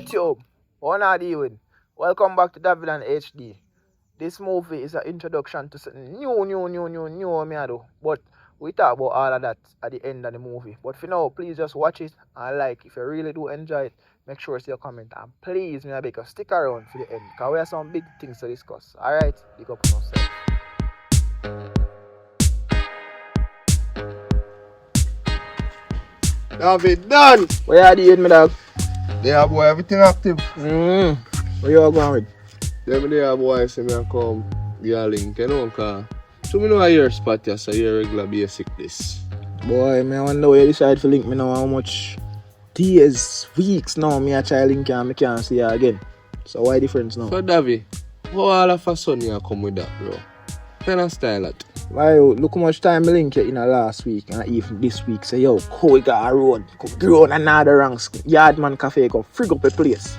YouTube, what are you doing? Welcome back to David and HD. This movie is an introduction to something new, me I do. But we talk about all of that at the end of the movie. But for now, please just watch it and like. If you really do enjoy it, make sure to comment. And please, me I beg you, stick around for the end. Because we have some big things to discuss. Alright, big up on yourself. David, done! Where are you doing, me dog? Yeah, boy, everything active. Where you all going with? Yeah, me there, boy, say me a come give a link, you know, cause so me know a year spot, yeah, so you're regular basic this. Boy, me I wonder where you decide to link me now how much days, weeks now me a try link and me can't see you again. So why difference now? So, David, how all of a sudden you come with that, bro? Kind of style that. Why, look how much time I link you in the last week and even this week. Say, yo, how we got a road, come grown another ranks, Yardman Cafe, come frig up a place.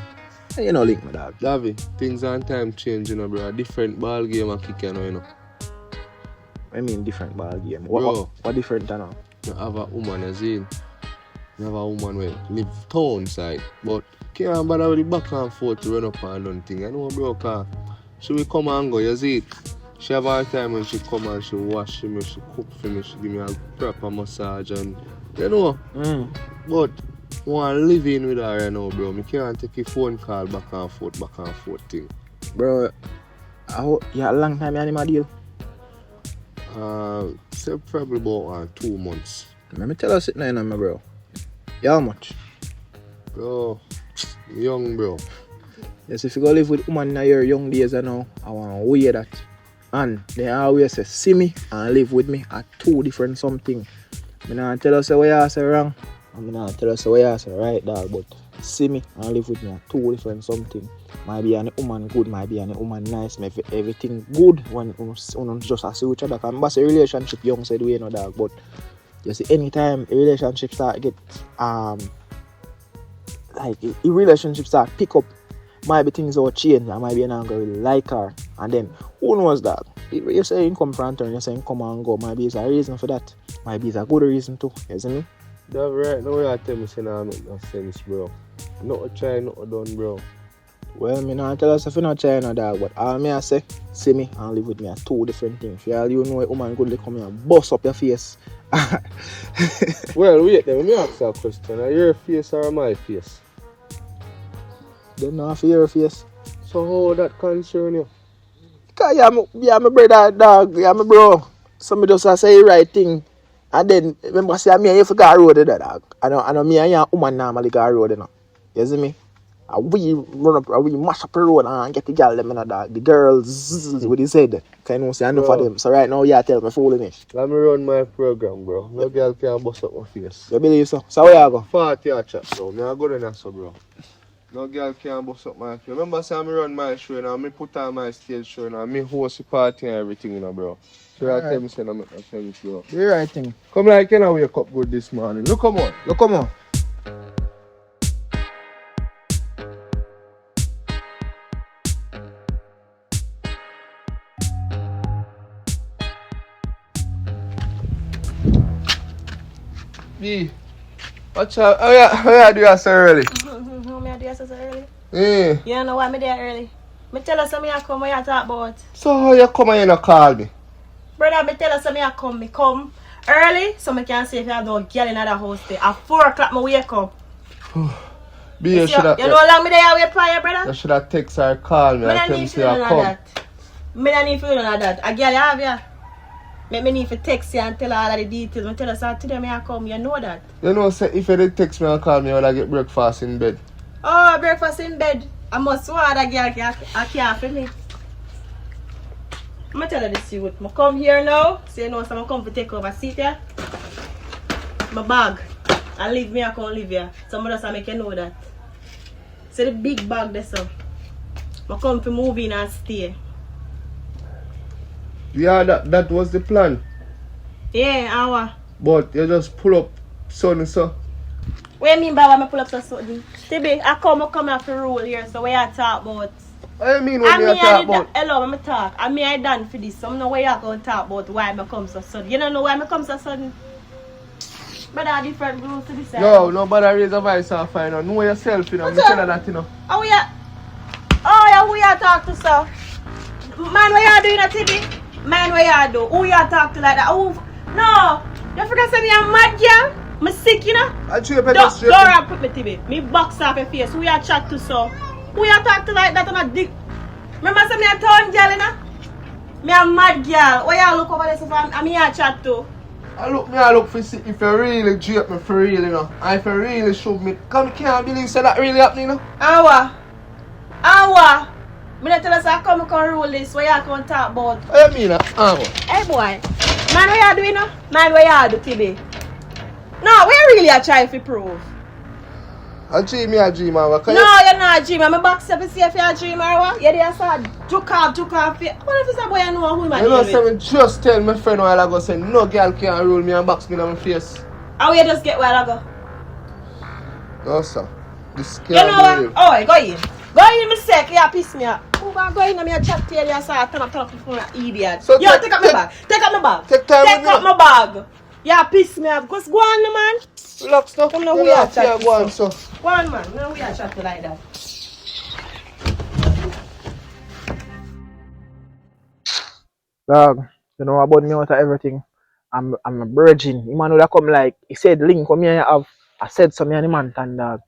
And you know link me, dog. David, things and time change, you know, bro. A different ball game and kick, you know. I mean different ball game. Bro. What different now? You have a woman, as in. You have a woman who live town side, but can't bother with the back and forth to run up and down thing. You know, bro, cause she will come and go, you see it. She have all time when she come and she wash me, she cook for me, she give me a proper massage and you know. But I want to live in with her right now, bro. I can't take a phone call back and forth thing. Bro, you had a long time you had my deal? Say probably about 2 months. Let me tell you something now, bro. You how much? Bro, young bro. Yes, if you go live with woman in your young days now, I want to wear that. And they always say, see me and live with me are two different something. I'm not tell us what you say wrong. I'm not tell us what you say right, dog. But see me and live with me are two different something. Might be a woman good, might be a woman nice, maybe everything good when you just see each other. Because a relationship young said we know, dog. But you see, anytime a relationship start get like a relationship start pick up. Might be things will change, and might be not going to really like her. And then, who knows that? You say you come from her, you say you come and go. Maybe it's a reason for that. Maybe it's a good reason too. You see me? That's right. No way I tell me say nah, no sense, bro. Not try, not done, bro. Well, me not tell us if you not try no dog, but all me I say, see me and live with me are two different things. For all you know a woman good, they come here and bust up your face. Well, wait, let me ask you a question. Are your face or my face? Don't know if your face. So how that concern you? Because you're my brother, dog. You're my bro. Somebody just say the right thing. And then, remember, say me and you forgot road there, dog. I know me and you woman normally got road, you know. You see me? And we run up, we mash up the road and get the girl them, you know, dog. The girls, what he said. Can you say I know for them. So right now, you tell me fooling me. Let me run my program, bro. No girl can bust up my face. You believe so? So where you go? 40 a chat, bro. Me I go there now, so, bro. No girl can bust up my face. Remember, say I run my show now, me put on my stage show now, me host the party and everything, you know, bro. So I tell me, say, I make no sense, bro. The right thing. Come like, you know, wake up good this morning. Look, come on. Look, come on. B, what's up? Oh, yeah, do you so early? How me do you so early? Yeah. You know why me there early? Me tell us something I come what you talk about. So how you come and you not call me? Brother, me tell us something I come. Me come early so me can see if you have no girl in the house there. At 4 o'clock me wake up. B, you should have... You know how long me there wait for you, brother? You should have text or call me. Me I don't tell me need say to I do none come. of that. Me don't need to do none of that. A girl you have ya. Make me need to text you and tell her all of the details. Me tell us how today me I come. You know that. You know, say if you did text me and call me, I would get breakfast in bed. Oh, breakfast in bed. I must want a girl I care for me. I'm tell her this you I come here now. So you know so I come to take over seat here. My bag. And leave me I come live here. Somebody else make you know that. So the big bag there so. I come to move in and stay. Yeah, that was the plan. Yeah, hour. But you just pull up son so. What you mean by when I pull up so sudden? Tibi, I come here for rule here, so what you talk about? I mean what you talk about? Hello, I'm talk. I mean I done for this, so I don't know why you going to talk about why I come so sudden. You don't know why I come so sudden? But there are different rules to this side. Yo, nobody raise a voice and find out. Know yourself, you know. Me tell her that, you know. Oh, yeah. Oh, yeah, who you talk to, sir? Man, what you doing, Tibi? Man, what you do? Who you talk to like that? Who? No. You forget say me a mad girl? Me sick, you know? I'll show you a Don't straight. rap with me, Tibi. Me box off your face. Who you chat to, sir? Who you talk to like that on a dick? Remember say me a town girl, you know? Me a mad girl. What you look over there, so I'm here chat to? I look for see if you really drape me for real, you know. And if you really show me, come can't believe say that really happening, you know. Awa. Me not tell us I come rule this. What you come talk about? What you mean, Hey boy. Man, what you doing now? Man, what you do, Tibi? No, we really are trying to prove. I dream, man. No, you're not a dreamer. I'm box up to see if you're a dreamer or what? You're there, so joke off. What if it's a boy I know who man you know, deal with? just tell my friend while ago say no girl can rule me and box me in my face. How you just get where I go? No, sir. This can't You know what? believe. Oh, go in. Go in, me sick. You piss me off. Who gonna go in and me a chat to you and say turn up for an idiot. So Yo, take up my bag. Take up my bag. Take time Take with up me. my bag. You piss me off. Just go on, man. Relax now. Come now, You we are know, can't chatting, go on, so. Go on, man. No, we are chatting like that. Dog, you know about me out of everything. I'm a virgin. The man would have come like he said link come here have I said some and the man can dog.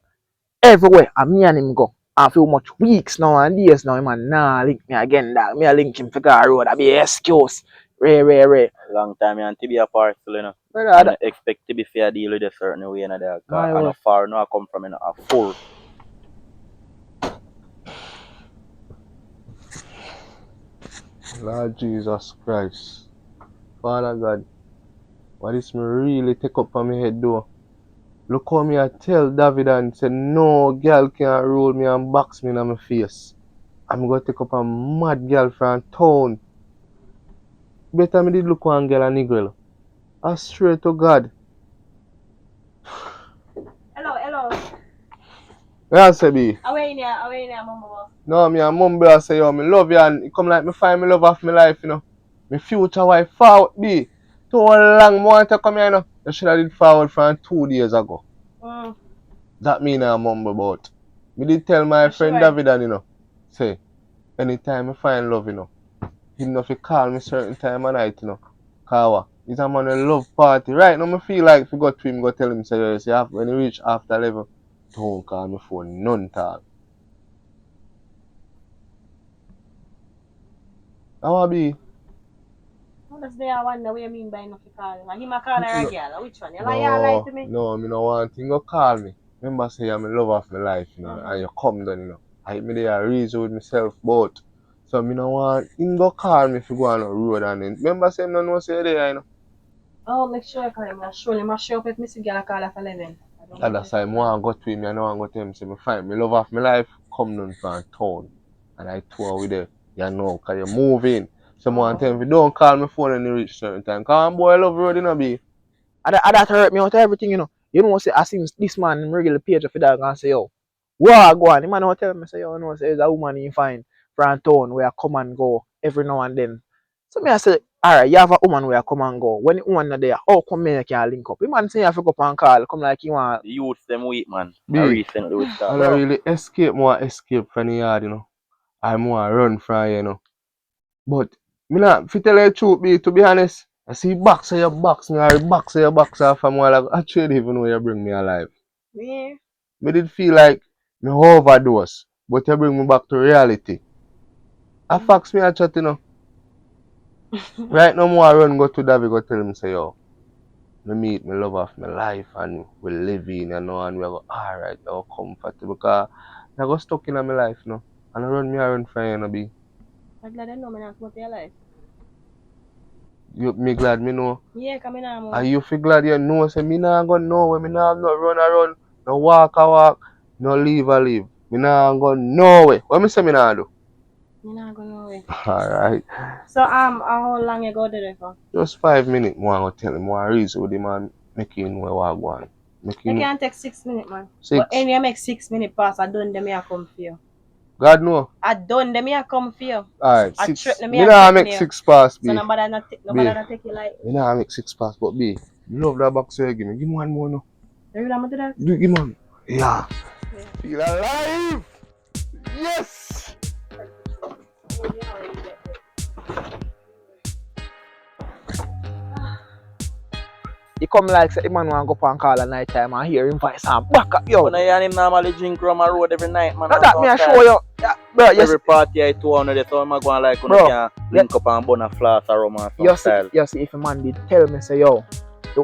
Everywhere and me and him go. I feel much weeks now and days now, man. Nah link me again dog. Me a link him for the road. I be an excuse. Rare. Long time and to be a parcel, you know. Brother, I don't expect to be fair deal with a certain way, you know, there. My I know wife. far, no, I come from, you know, a full. Lord Jesus Christ. Father God, what is me really take up on my head though? Look how me I tell David and say no girl can roll me and box me in my face. I'm gonna take up a mad girl from town. Better me did look one girl and niggle. I swear to God. Hello. Yeah, say be. Away in here, mama. No, me and mumble I say yo, me love you and it come like me find me love of my life, you know. My future wife forward be. Too long more to come here, you know. You should have did forward from 2 days ago. That mean I mumble about. Me did tell my friend sure? David and you know, say, anytime I find love, you know, he know if he call me certain time of night, you know. Kawa. He's a man a love party. Right now I feel like if you go to him, go tell him say yes, when he reach after 11, don't call me phone, none talk. How I be? That's the I wonder what you mean by enough to call him. And him a call her a girl. Which one? You lie to me? No, me no want him go call me. Remember say I'm in love of my life, you know, and you come down, you know. I me there reason with myself both. So me no want him go call me if you go on the road and then remember say him no know say you there, you know. Oh, make sure I call him. I'll surely must show up if Missy girl call her for 11. And that's why I want to go to him, I don't want to go to him say me find me love of my life, come down from town. And I tour with you, you know, because you're moving. So I want to tell him if you don't call me phone and you reach certain time. Because boy I love road, you know, be. And that hurt me out of everything, you know. You know, say I seen this man in regular page of dog and say, yo, what go on? The man will tell me, say, yo, no, say, there's a woman you find from town where I come and go every now and then. So me I say, alright, you have a woman where I come and go. When the woman not there, how come me I can link up? The man say you have to go up and call, come like you want. The youth, them weak, man. Be. I recently with that. I don't really escape from the yard, you know. I more run from here, you know. But me not if you tell you the truth, be to be honest, I see box of your box me or box of your box off from while I actually even know you bring me alive. Yeah. Me did feel like me overdose, but you bring me back to reality. I fax me a chat, you know. Right now more I run go to David go tell him say yo, me meet me love of my life and we live in, you know, and we go alright, now comfortable because I got stuck in my life, you know. And I run from you, you know, be. I'm glad I know me not come out of your life. You me glad me know. Yeah, come in now. And you feel glad you know say me nah go nowhere, me nah no run, no walk, no leave. Me nah go nowhere. What me say me nah do? Me not go nowhere. Alright. So how long you go there for? Just 5 minutes more I go tell him more reason with him and make him know what I want. You can't take 6 minutes, man. 6. But any you make 6 minutes pass, I done them here come for you. God know. I done them here come for you. Alright, I 6. threaten them Me here nah threaten make you. 6 pass, B. So nobody not take you like. Me nah make 6 pass, but B. Love that box you give me. Give me one more now. You ready to do that? Do give me one. Yeah. Feel alive! Yes! He come like say, the man want to go up and call at night time and hear him voice and back up, yo. When I hear him normally drink rum and road every night, man. Now and that me I sometimes show you. Yeah, bro, you see, every party I tour on the so I'm going like when Bro, you can link up and bun a flask or rum and some style. you see, if a man did tell me, say, yo,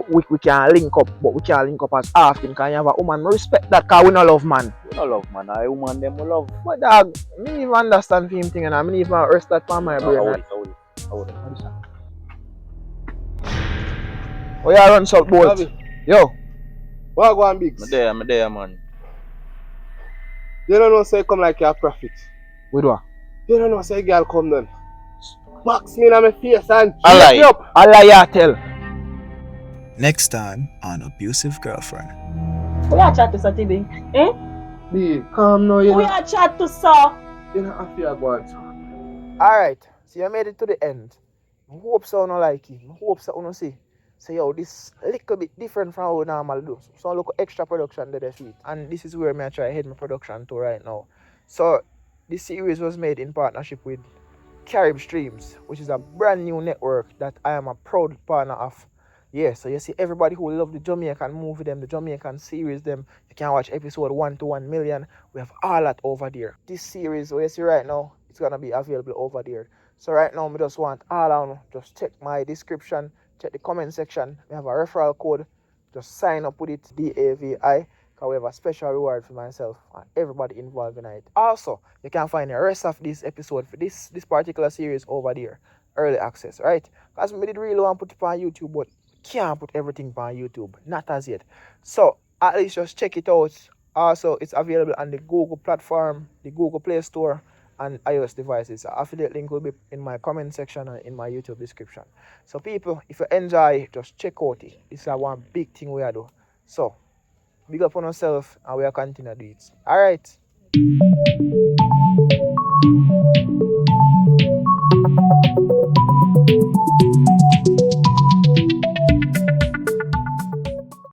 we can link up, but we can't link up as often because you have a woman. I respect that because we don't love man. We don't love, man. I woman them we love. But dog, me even understand him thing and I me even rest that from my brain. Right? Hold it. Oh yeah, run salt bolt. Yo, What go on Biggs? I'm there, man. You don't know say come like your prophet. we do. You don't know say girl come then. Box me in my face and Alright. me up. Allah ya tell. Next time on Abusive Girlfriend. Who you chat to, Sir TB? Eh? Be calm now, you Who know. you chat to, sir? You know I feel about. Alright, so you made it to the end. I hope so you like it. I hope so you see. So yo, this little bit different from how we normally do. So look extra production there sweet. And this is where I try to head my production to right now. So this series was made in partnership with Carib Streams, which is a brand new network that I am a proud partner of. Yeah, so you see everybody who love the Jamaican movie them, the Jamaican series them, you can watch episode 1 to 1 million. We have all that over there. This series, what you see right now, it's gonna be available over there. So right now, I just want all on just check my description, check the comment section. We have a referral code. Just sign up with it, DAVI. Because we have a special reward for myself and everybody involved in it. Also, you can find the rest of this episode for this particular series over there. Early access, right? Because we did really want to put it on YouTube, but can't put everything on YouTube. Not as yet. So, at least just check it out. Also, it's available on the Google platform, the Google Play Store, and iOS devices. The affiliate link will be in my comment section and in my YouTube description. So, people, if you enjoy, just check out it. This is one big thing we are doing. So, big up on yourself and we are continue to do it. Alright.